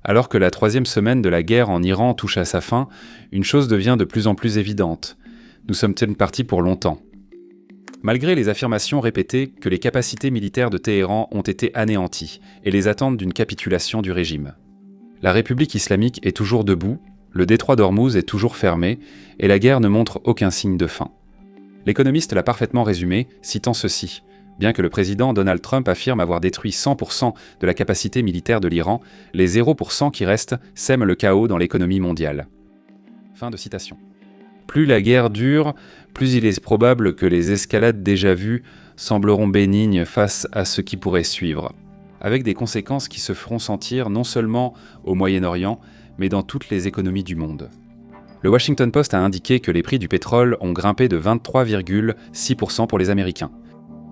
Alors que la troisième semaine de la guerre en Iran touche à sa fin, une chose devient de plus en plus évidente. Nous sommes-ils partis pour longtemps ? Malgré les affirmations répétées que les capacités militaires de Téhéran ont été anéanties et les attentes d'une capitulation du régime. La République islamique est toujours debout, le détroit d'Ormuz est toujours fermé et la guerre ne montre aucun signe de fin. L'économiste l'a parfaitement résumé, citant ceci. Bien que le président Donald Trump affirme avoir détruit 100% de la capacité militaire de l'Iran, les 0% qui restent sèment le chaos dans l'économie mondiale. Fin de citation. Plus la guerre dure, plus il est probable que les escalades déjà vues sembleront bénignes face à ce qui pourrait suivre, avec des conséquences qui se feront sentir non seulement au Moyen-Orient, mais dans toutes les économies du monde. Le Washington Post a indiqué que les prix du pétrole ont grimpé de 23,6% pour les Américains.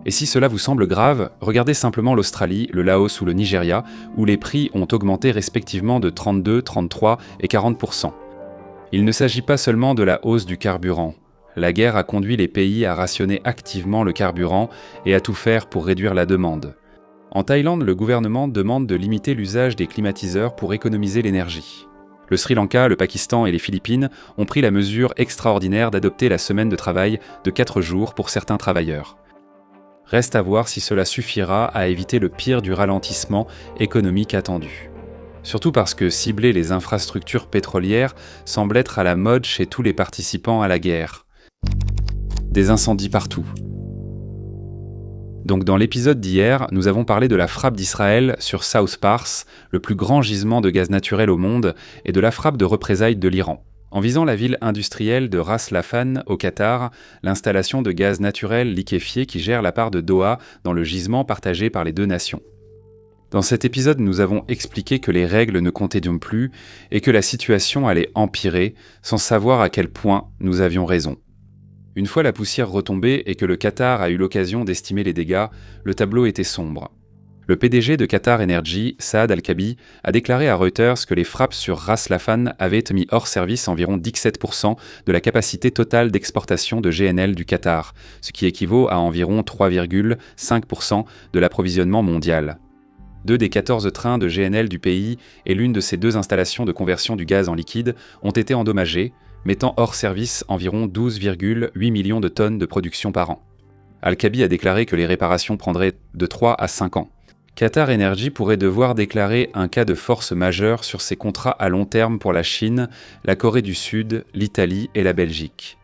Et si cela vous semble grave, regardez simplement l'Australie, le Laos ou le Nigeria, où les prix ont augmenté respectivement de 32, 33 et 40%. Il ne s'agit pas seulement de la hausse du carburant. La guerre a conduit les pays à rationner activement le carburant et à tout faire pour réduire la demande. En Thaïlande, le gouvernement demande de limiter l'usage des climatiseurs pour économiser l'énergie. Le Sri Lanka, le Pakistan et les Philippines ont pris la mesure extraordinaire d'adopter la semaine de travail de 4 jours pour certains travailleurs. Reste à voir si cela suffira à éviter le pire du ralentissement économique attendu. Surtout parce que cibler les infrastructures pétrolières semble être à la mode chez tous les participants à la guerre. Des incendies partout. Donc dans l'épisode d'hier, nous avons parlé de la frappe d'Israël sur South Pars, le plus grand gisement de gaz naturel au monde, et de la frappe de représailles de l'Iran. En visant la ville industrielle de Ras Laffan au Qatar, l'installation de gaz naturel liquéfié qui gère la part de Doha dans le gisement partagé par les deux nations. Dans cet épisode, nous avons expliqué que les règles ne comptaient donc plus et que la situation allait empirer sans savoir à quel point nous avions raison. Une fois la poussière retombée et que le Qatar a eu l'occasion d'estimer les dégâts, le tableau était sombre. Le PDG de Qatar Energy, Saad Al-Kaabi, a déclaré à Reuters que les frappes sur Ras Laffan avaient mis hors service environ 17% de la capacité totale d'exportation de GNL du Qatar, ce qui équivaut à environ 3,5% de l'approvisionnement mondial. 2 des 14 trains de GNL du pays et l'une de ces 2 installations de conversion du gaz en liquide ont été endommagées, mettant hors service environ 12,8 millions de tonnes de production par an. Al-Kaabi a déclaré que les réparations prendraient de 3 à 5 ans. Qatar Energy pourrait devoir déclarer un cas de force majeure sur ses contrats à long terme pour la Chine, la Corée du Sud, l'Italie et la Belgique.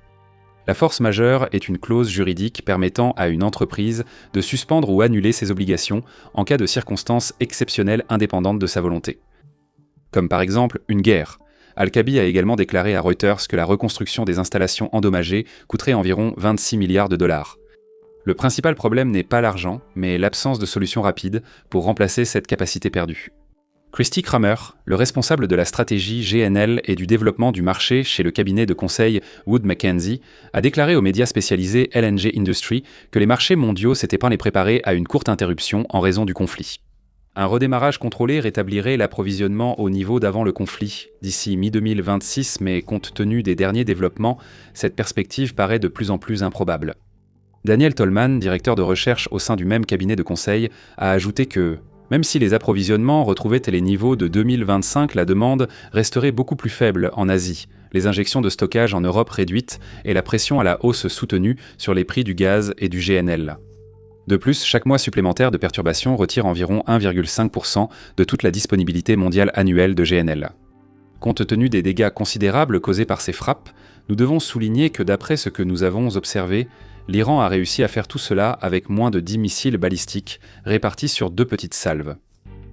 La force majeure est une clause juridique permettant à une entreprise de suspendre ou annuler ses obligations en cas de circonstances exceptionnelles indépendantes de sa volonté. Comme par exemple une guerre. Al-Kaabi a également déclaré à Reuters que la reconstruction des installations endommagées coûterait environ 26 milliards de dollars. Le principal problème n'est pas l'argent, mais l'absence de solution rapide pour remplacer cette capacité perdue. Christy Kramer, le responsable de la stratégie GNL et du développement du marché chez le cabinet de conseil Wood Mackenzie, a déclaré aux médias spécialisés LNG Industry que les marchés mondiaux s'étaient pas les préparés à une courte interruption en raison du conflit. Un redémarrage contrôlé rétablirait l'approvisionnement au niveau d'avant le conflit, d'ici mi-2026, mais compte tenu des derniers développements, cette perspective paraît de plus en plus improbable. Daniel Tolman, directeur de recherche au sein du même cabinet de conseil, a ajouté que même si les approvisionnements retrouvaient les niveaux de 2025, la demande resterait beaucoup plus faible en Asie, les injections de stockage en Europe réduites et la pression à la hausse soutenue sur les prix du gaz et du GNL. De plus, chaque mois supplémentaire de perturbation retire environ 1,5% de toute la disponibilité mondiale annuelle de GNL. Compte tenu des dégâts considérables causés par ces frappes, nous devons souligner que d'après ce que nous avons observé, l'Iran a réussi à faire tout cela avec moins de 10 missiles balistiques répartis sur 2 petites salves.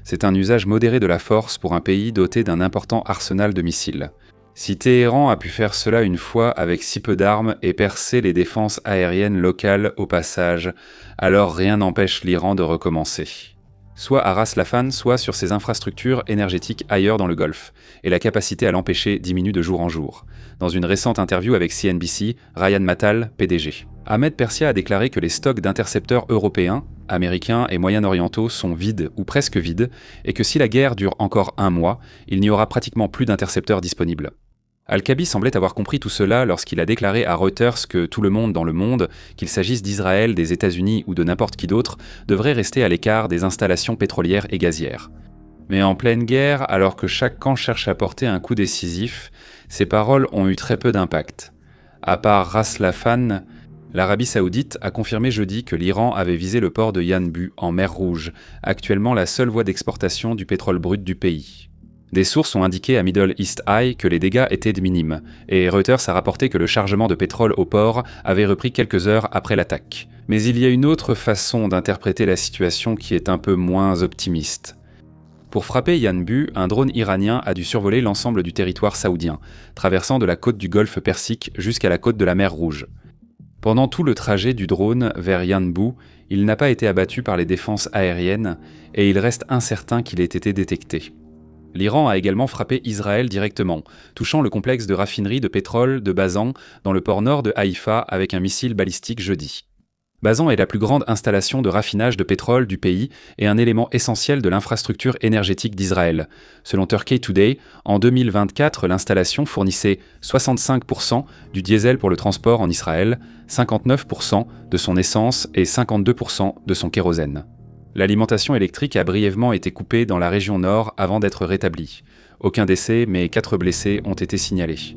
C'est un usage modéré de la force pour un pays doté d'un important arsenal de missiles. Si Téhéran a pu faire cela une fois avec si peu d'armes et percer les défenses aériennes locales au passage, alors rien n'empêche l'Iran de recommencer. Soit à Ras Laffan, soit sur ses infrastructures énergétiques ailleurs dans le Golfe, et la capacité à l'empêcher diminue de jour en jour. Dans une récente interview avec CNBC, Ryan Mattal, PDG. Ahmed Persia a déclaré que les stocks d'intercepteurs européens, américains et moyen-orientaux sont vides ou presque vides, et que si la guerre dure encore 1 mois, il n'y aura pratiquement plus d'intercepteurs disponibles. Al-Kaabi semblait avoir compris tout cela lorsqu'il a déclaré à Reuters que tout le monde dans le monde, qu'il s'agisse d'Israël, des États-Unis ou de n'importe qui d'autre, devrait rester à l'écart des installations pétrolières et gazières. Mais en pleine guerre, alors que chaque camp cherche à porter un coup décisif, ces paroles ont eu très peu d'impact. À part Ras Laffan, l'Arabie Saoudite a confirmé jeudi que l'Iran avait visé le port de Yanbu, en mer Rouge, actuellement la seule voie d'exportation du pétrole brut du pays. Des sources ont indiqué à Middle East Eye que les dégâts étaient minimes, et Reuters a rapporté que le chargement de pétrole au port avait repris quelques heures après l'attaque. Mais il y a une autre façon d'interpréter la situation qui est un peu moins optimiste. Pour frapper Yanbu, un drone iranien a dû survoler l'ensemble du territoire saoudien, traversant de la côte du golfe Persique jusqu'à la côte de la mer Rouge. Pendant tout le trajet du drone vers Yanbu, il n'a pas été abattu par les défenses aériennes et il reste incertain qu'il ait été détecté. L'Iran a également frappé Israël directement, touchant le complexe de raffinerie de pétrole de Bazan dans le port nord de Haïfa avec un missile balistique jeudi. Bazan est la plus grande installation de raffinage de pétrole du pays et un élément essentiel de l'infrastructure énergétique d'Israël. Selon Turkey Today, en 2024, l'installation fournissait 65% du diesel pour le transport en Israël, 59% de son essence et 52% de son kérosène. L'alimentation électrique a brièvement été coupée dans la région nord avant d'être rétablie. Aucun décès, mais 4 blessés ont été signalés.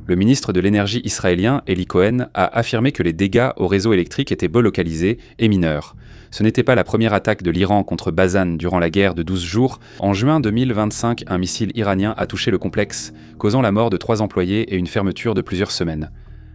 Le ministre de l'énergie israélien, Eli Cohen, a affirmé que les dégâts au réseau électrique étaient peu localisés et mineurs. Ce n'était pas la première attaque de l'Iran contre Bazan durant la guerre de 12 jours. En juin 2025, un missile iranien a touché le complexe, causant la mort de 3 employés et une fermeture de plusieurs semaines.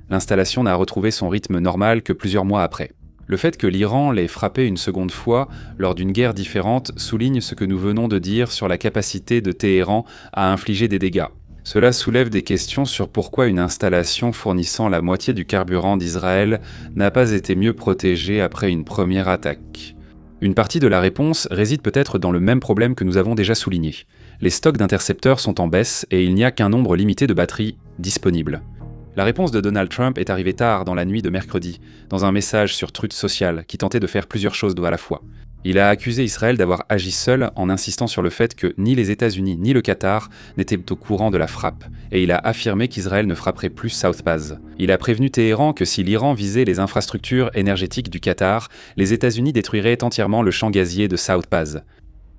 L'installation n'a retrouvé son rythme normal que plusieurs mois après. Le fait que l'Iran l'ait frappé une seconde fois lors d'une guerre différente souligne ce que nous venons de dire sur la capacité de Téhéran à infliger des dégâts. Cela soulève des questions sur pourquoi une installation fournissant la moitié du carburant d'Israël n'a pas été mieux protégée après une première attaque. Une partie de la réponse réside peut-être dans le même problème que nous avons déjà souligné. Les stocks d'intercepteurs sont en baisse et il n'y a qu'un nombre limité de batteries disponibles. La réponse de Donald Trump est arrivée tard dans la nuit de mercredi, dans un message sur Truth Social qui tentait de faire plusieurs choses à la fois. Il a accusé Israël d'avoir agi seul en insistant sur le fait que ni les États-Unis ni le Qatar n'étaient au courant de la frappe, et il a affirmé qu'Israël ne frapperait plus South Paz. Il a prévenu Téhéran que si l'Iran visait les infrastructures énergétiques du Qatar, les États-Unis détruiraient entièrement le champ gazier de South Paz.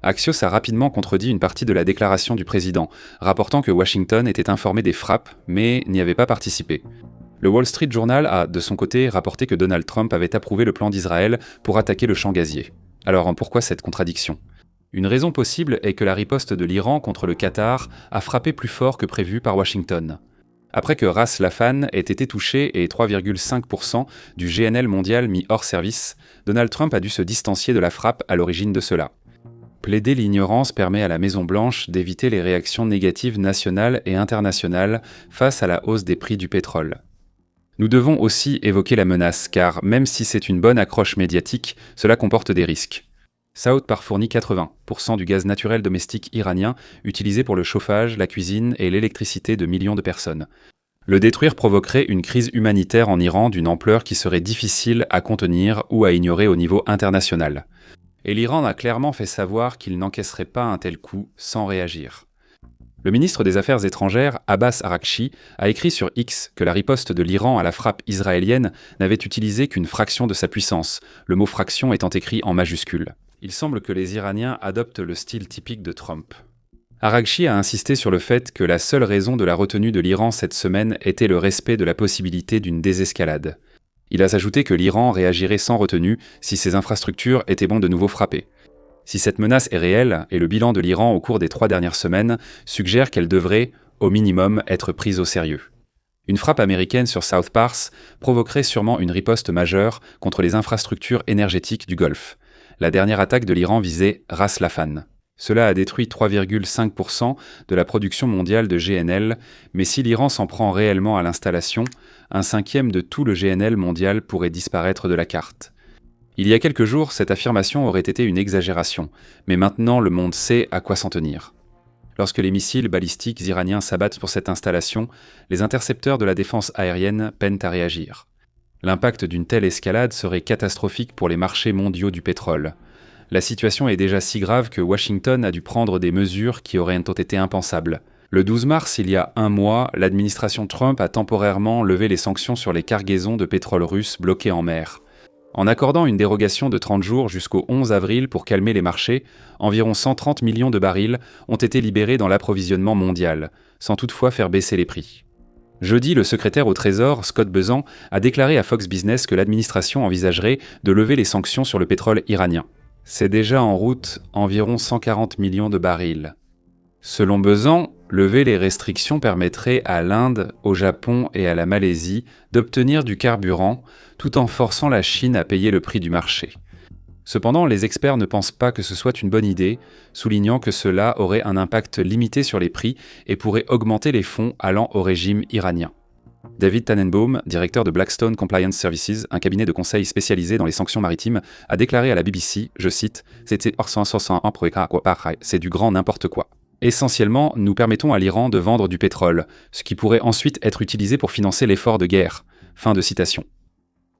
Axios a rapidement contredit une partie de la déclaration du président, rapportant que Washington était informé des frappes, mais n'y avait pas participé. Le Wall Street Journal a, de son côté, rapporté que Donald Trump avait approuvé le plan d'Israël pour attaquer le champ gazier. Alors pourquoi cette contradiction ? Une raison possible est que la riposte de l'Iran contre le Qatar a frappé plus fort que prévu par Washington. Après que Ras Laffan ait été touché et 3,5% du GNL mondial mis hors service, Donald Trump a dû se distancier de la frappe à l'origine de cela. Plaider l'ignorance permet à la Maison-Blanche d'éviter les réactions négatives nationales et internationales face à la hausse des prix du pétrole. Nous devons aussi évoquer la menace, car même si c'est une bonne accroche médiatique, cela comporte des risques. Saud fournit 80% du gaz naturel domestique iranien utilisé pour le chauffage, la cuisine et l'électricité de millions de personnes. Le détruire provoquerait une crise humanitaire en Iran d'une ampleur qui serait difficile à contenir ou à ignorer au niveau international. Et l'Iran a clairement fait savoir qu'il n'encaisserait pas un tel coup sans réagir. Le ministre des Affaires étrangères, Abbas Araghchi, a écrit sur X que la riposte de l'Iran à la frappe israélienne n'avait utilisé qu'une fraction de sa puissance, le mot fraction étant écrit en majuscule. Il semble que les Iraniens adoptent le style typique de Trump. Araghchi a insisté sur le fait que la seule raison de la retenue de l'Iran cette semaine était le respect de la possibilité d'une désescalade. Il a ajouté que l'Iran réagirait sans retenue si ses infrastructures étaient de nouveau frappées. Si cette menace est réelle, et le bilan de l'Iran au cours des 3 dernières semaines suggère qu'elle devrait, au minimum, être prise au sérieux. Une frappe américaine sur South Pars provoquerait sûrement une riposte majeure contre les infrastructures énergétiques du Golfe. La dernière attaque de l'Iran visait Ras Laffan. Cela a détruit 3,5% de la production mondiale de GNL, mais si l'Iran s'en prend réellement à l'installation, 1/5 de tout le GNL mondial pourrait disparaître de la carte. Il y a quelques jours, cette affirmation aurait été une exagération, mais maintenant le monde sait à quoi s'en tenir. Lorsque les missiles balistiques iraniens s'abattent sur cette installation, les intercepteurs de la défense aérienne peinent à réagir. L'impact d'une telle escalade serait catastrophique pour les marchés mondiaux du pétrole. La situation est déjà si grave que Washington a dû prendre des mesures qui auraient été impensables. Le 12 mars, il y a un mois, l'administration Trump a temporairement levé les sanctions sur les cargaisons de pétrole russe bloquées en mer. En accordant une dérogation de 30 jours jusqu'au 11 avril pour calmer les marchés, environ 130 millions de barils ont été libérés dans l'approvisionnement mondial, sans toutefois faire baisser les prix. Jeudi, le secrétaire au Trésor, Scott Bessent, a déclaré à Fox Business que l'administration envisagerait de lever les sanctions sur le pétrole iranien. C'est déjà en route environ 140 millions de barils. Selon Bessent, lever les restrictions permettrait à l'Inde, au Japon et à la Malaisie d'obtenir du carburant tout en forçant la Chine à payer le prix du marché. Cependant, les experts ne pensent pas que ce soit une bonne idée, soulignant que cela aurait un impact limité sur les prix et pourrait augmenter les fonds allant au régime iranien. David Tannenbaum, directeur de Blackstone Compliance Services, un cabinet de conseil spécialisé dans les sanctions maritimes, a déclaré à la BBC, je cite, « C'est du grand n'importe quoi. Essentiellement, nous permettons à l'Iran de vendre du pétrole, ce qui pourrait ensuite être utilisé pour financer l'effort de guerre. » Fin de citation.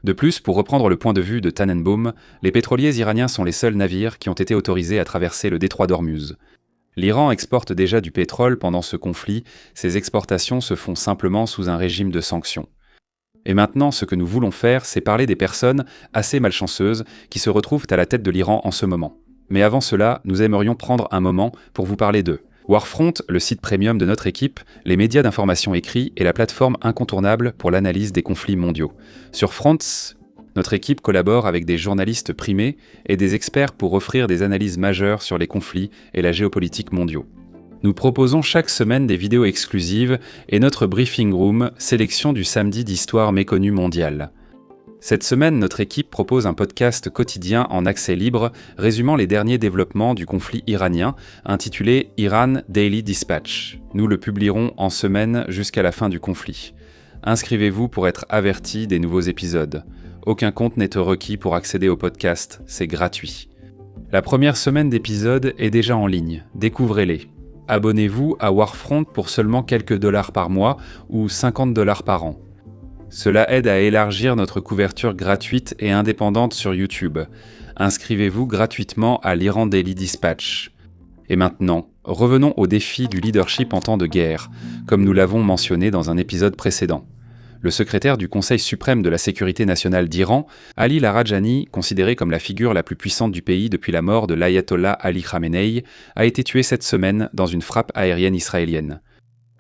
De plus, pour reprendre le point de vue de Tannenbaum, les pétroliers iraniens sont les seuls navires qui ont été autorisés à traverser le détroit d'Ormuz. L'Iran exporte déjà du pétrole pendant ce conflit, ces exportations se font simplement sous un régime de sanctions. Et maintenant, ce que nous voulons faire, c'est parler des personnes assez malchanceuses qui se retrouvent à la tête de l'Iran en ce moment. Mais avant cela, nous aimerions prendre un moment pour vous parler d'eux. Warfront, le site premium de notre équipe, les médias d'information écrits et la plateforme incontournable pour l'analyse des conflits mondiaux. Sur Fronts, notre équipe collabore avec des journalistes primés et des experts pour offrir des analyses majeures sur les conflits et la géopolitique mondiaux. Nous proposons chaque semaine des vidéos exclusives et notre briefing room, sélection du samedi d'histoire méconnue mondiale. Cette semaine, notre équipe propose un podcast quotidien en accès libre résumant les derniers développements du conflit iranien, intitulé Iran Daily Dispatch. Nous le publierons en semaine jusqu'à la fin du conflit. Inscrivez-vous pour être averti des nouveaux épisodes. Aucun compte n'est requis pour accéder au podcast, c'est gratuit. La première semaine d'épisodes est déjà en ligne, découvrez-les. Abonnez-vous à Warfront pour seulement quelques dollars par mois ou $50 par an. Cela aide à élargir notre couverture gratuite et indépendante sur YouTube. Inscrivez-vous gratuitement à l'Iran Daily Dispatch. Et maintenant, revenons au défi du leadership en temps de guerre, comme nous l'avons mentionné dans un épisode précédent. Le secrétaire du Conseil suprême de la sécurité nationale d'Iran, Ali Larijani, considéré comme la figure la plus puissante du pays depuis la mort de l'ayatollah Ali Khamenei, a été tué cette semaine dans une frappe aérienne israélienne.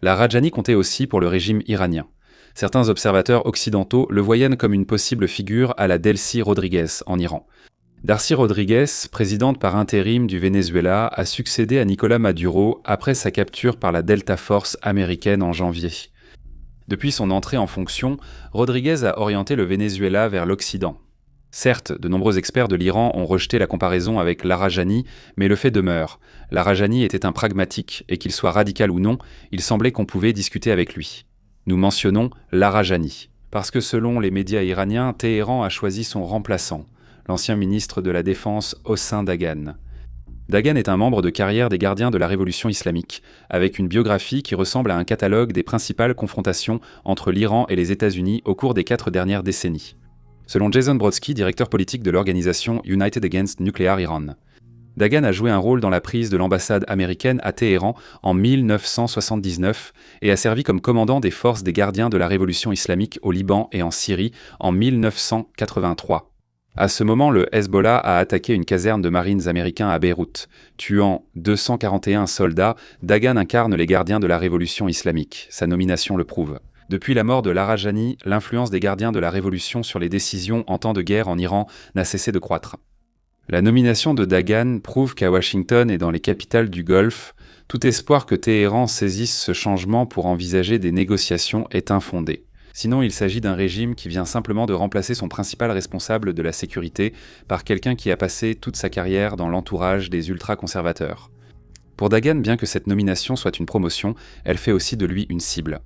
Larijani comptait aussi pour le régime iranien. Certains observateurs occidentaux le voyaient comme une possible figure à la Delcy Rodriguez en Iran. Darcy Rodriguez, présidente par intérim du Venezuela, a succédé à Nicolás Maduro après sa capture par la Delta Force américaine en janvier. Depuis son entrée en fonction, Rodriguez a orienté le Venezuela vers l'Occident. Certes, de nombreux experts de l'Iran ont rejeté la comparaison avec Larijani, mais le fait demeure. Larijani était un pragmatique, et qu'il soit radical ou non, il semblait qu'on pouvait discuter avec lui. Nous mentionnons Larijani, parce que selon les médias iraniens, Téhéran a choisi son remplaçant, l'ancien ministre de la Défense Hossein Dagan. Dagan est un membre de carrière des gardiens de la Révolution islamique, avec une biographie qui ressemble à un catalogue des principales confrontations entre l'Iran et les États-Unis au cours des 4 dernières décennies. Selon Jason Brodsky, directeur politique de l'organisation United Against Nuclear Iran, Dagan a joué un rôle dans la prise de l'ambassade américaine à Téhéran en 1979 et a servi comme commandant des forces des gardiens de la Révolution islamique au Liban et en Syrie en 1983. À ce moment, le Hezbollah a attaqué une caserne de marines américains à Beyrouth. Tuant 241 soldats, Dagan incarne les gardiens de la Révolution islamique. Sa nomination le prouve. Depuis la mort de Larijani, l'influence des gardiens de la Révolution sur les décisions en temps de guerre en Iran n'a cessé de croître. La nomination de Dagan prouve qu'à Washington et dans les capitales du Golfe, tout espoir que Téhéran saisisse ce changement pour envisager des négociations est infondé. Sinon, il s'agit d'un régime qui vient simplement de remplacer son principal responsable de la sécurité par quelqu'un qui a passé toute sa carrière dans l'entourage des ultra-conservateurs. Pour Dagan, bien que cette nomination soit une promotion, elle fait aussi de lui une cible.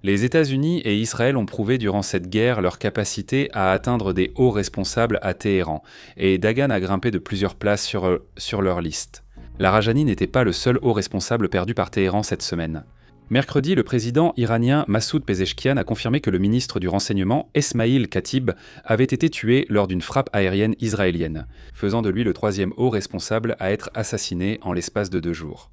Les États-Unis et Israël ont prouvé durant cette guerre leur capacité à atteindre des hauts responsables à Téhéran, et Dagan a grimpé de plusieurs places sur leur liste. Larijani n'était pas le seul haut responsable perdu par Téhéran cette semaine. Mercredi, le président iranien Massoud Pezeshkian a confirmé que le ministre du Renseignement, Esmaïl Khatib, avait été tué lors d'une frappe aérienne israélienne, faisant de lui le 3e haut responsable à être assassiné en l'espace de 2 jours.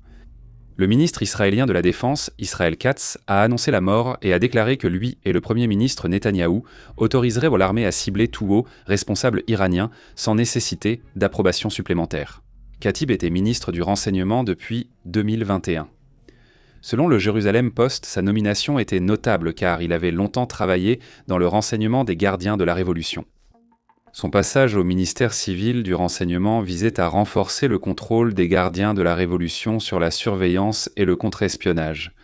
Le ministre israélien de la Défense, Israël Katz, a annoncé la mort et a déclaré que lui et le Premier ministre Netanyahou autoriseraient l'armée à cibler tout haut responsable iranien sans nécessité d'approbation supplémentaire. Khatib était ministre du Renseignement depuis 2021. Selon le Jérusalem Post, sa nomination était notable car il avait longtemps travaillé dans le renseignement des gardiens de la Révolution. Son passage au ministère civil du renseignement visait à renforcer le contrôle des gardiens de la Révolution sur la surveillance et le contre-espionnage.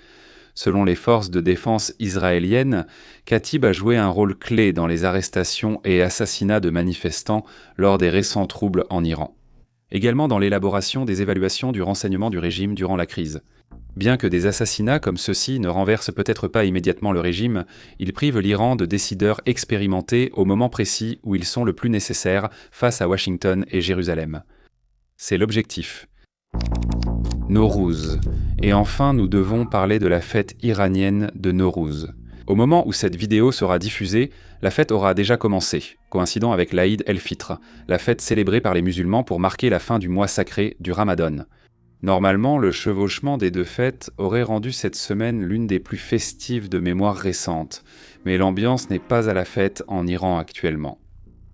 Selon les forces de défense israéliennes, Khatib a joué un rôle clé dans les arrestations et assassinats de manifestants lors des récents troubles en Iran. Également dans l'élaboration des évaluations du renseignement du régime durant la crise. Bien que des assassinats comme ceux-ci ne renversent peut-être pas immédiatement le régime, ils privent l'Iran de décideurs expérimentés au moment précis où ils sont le plus nécessaires face à Washington et Jérusalem. C'est l'objectif. Nowruz. Et enfin, nous devons parler de la fête iranienne de Nowruz. Au moment où cette vidéo sera diffusée, la fête aura déjà commencé, coïncidant avec l'Aïd el-Fitr, la fête célébrée par les musulmans pour marquer la fin du mois sacré du Ramadan. Normalement, le chevauchement des deux fêtes aurait rendu cette semaine l'une des plus festives de mémoire récente, mais l'ambiance n'est pas à la fête en Iran actuellement.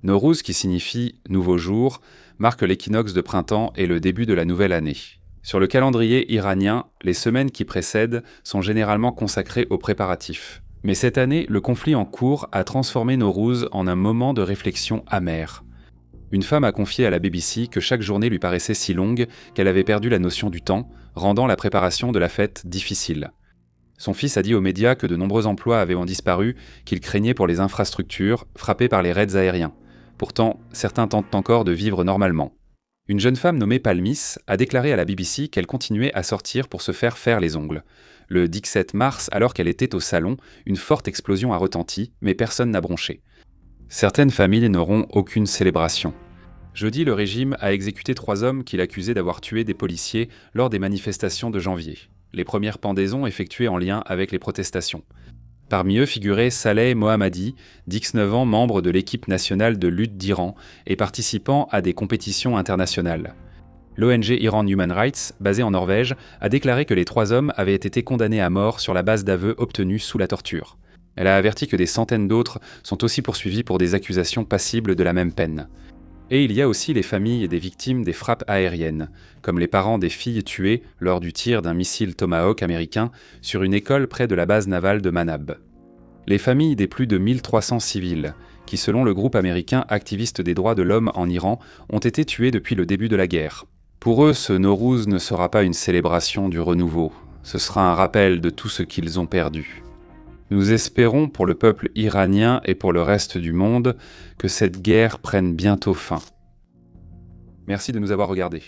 Nowruz, qui signifie « nouveau jour », marque l'équinoxe de printemps et le début de la nouvelle année. Sur le calendrier iranien, les semaines qui précèdent sont généralement consacrées aux préparatifs. Mais cette année, le conflit en cours a transformé Nowruz en un moment de réflexion amère. Une femme a confié à la BBC que chaque journée lui paraissait si longue qu'elle avait perdu la notion du temps, rendant la préparation de la fête difficile. Son fils a dit aux médias que de nombreux emplois avaient disparu, qu'il craignait pour les infrastructures, frappées par les raids aériens. Pourtant, certains tentent encore de vivre normalement. Une jeune femme nommée Palmis a déclaré à la BBC qu'elle continuait à sortir pour se faire les ongles. Le 17 mars, alors qu'elle était au salon, une forte explosion a retenti, mais personne n'a bronché. Certaines familles n'auront aucune célébration. Jeudi, le régime a exécuté 3 hommes qu'il accusait d'avoir tué des policiers lors des manifestations de janvier. Les premières pendaisons effectuées en lien avec les protestations. Parmi eux figurait Saleh Mohammadi, d'19 ans, membre de l'équipe nationale de lutte d'Iran et participant à des compétitions internationales. L'ONG Iran Human Rights, basée en Norvège, a déclaré que les 3 hommes avaient été condamnés à mort sur la base d'aveux obtenus sous la torture. Elle a averti que des centaines d'autres sont aussi poursuivis pour des accusations passibles de la même peine. Et il y a aussi les familles des victimes des frappes aériennes, comme les parents des filles tuées lors du tir d'un missile Tomahawk américain sur une école près de la base navale de Manab. Les familles des plus de 1300 civils, qui selon le groupe américain activiste des droits de l'homme en Iran, ont été tués depuis le début de la guerre. Pour eux, ce Nowruz ne sera pas une célébration du renouveau, ce sera un rappel de tout ce qu'ils ont perdu. Nous espérons pour le peuple iranien et pour le reste du monde que cette guerre prenne bientôt fin. Merci de nous avoir regardés.